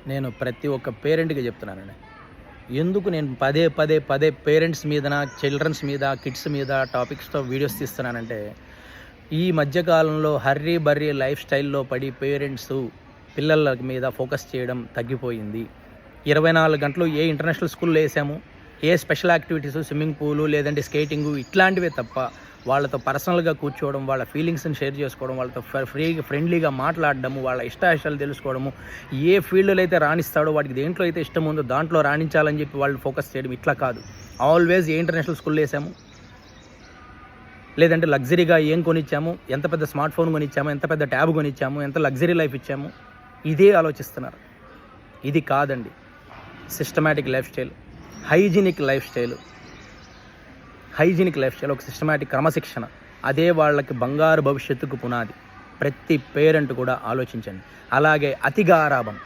నేను ప్రతి ఒక్క పేరెంట్‌కి చెప్తున్నానండి. ఎందుకు నేను పదే, పదే, పదే పేరెంట్స్ మీదన, చిల్డ్రన్స్ మీద, కిడ్స్ మీద టాపిక్స్‌తో వీడియోస్ తీస్తున్నానంటే, ఈ మధ్య కాలంలో హర్రీ బర్రీ లైఫ్ స్టైల్‌లో పడి పేరెంట్సు పిల్లల మీద ఫోకస్ చేయడం తగ్గిపోయింది. 24 గంటలు ఏ ఇంటర్నేషనల్ స్కూల్‌లో ఏసాము, ఏ స్పెషల్ యాక్టివిటీసు, స్విమ్మింగ్ పూలు లేదంటే స్కేటింగు ఇట్లాంటివే తప్ప, వాళ్ళతో పర్సనల్‌గా కూర్చోవడం, వాళ్ళ ఫీలింగ్స్‌ని షేర్ చేసుకోవడం, వాళ్ళతో ఫ్రెండ్లీగా మాట్లాడడము, వాళ్ళ ఇష్టాయిష్టాలు తెలుసుకోవడము, ఏ ఫీల్డ్‌లో అయితే రాణిస్తాడో వాడికి దేంట్లో అయితే ఇష్టం ఉందో దాంట్లో రాణించాలని చెప్పి వాళ్ళు ఫోకస్ చేయడం ఇట్లా కాదు. ఆల్వేస్ ఏ ఇంటర్నేషనల్ స్కూల్‌లో ఏసాము, లేదంటే లగ్జరీగా ఏం కొనిచ్చాము, ఎంత పెద్ద స్మార్ట్ ఫోన్ కొనిచ్చాము, ఎంత పెద్ద ట్యాబ్ కొనిచ్చాము, ఎంత లగ్జరీ లైఫ్ ఇచ్చాము, ఇదే ఆలోచిస్తున్నారు. ఇది కాదండి systematic life style, hygienic life style. ఒక సిస్టమాటిక్ క్రమశిక్షణ. అదే వాళ్ళకి బంగారు భవిష్యత్తుకు పునాది. ప్రతి పేరెంట్ కూడా ఆలోచించండి. అలాగే అతి గారాబం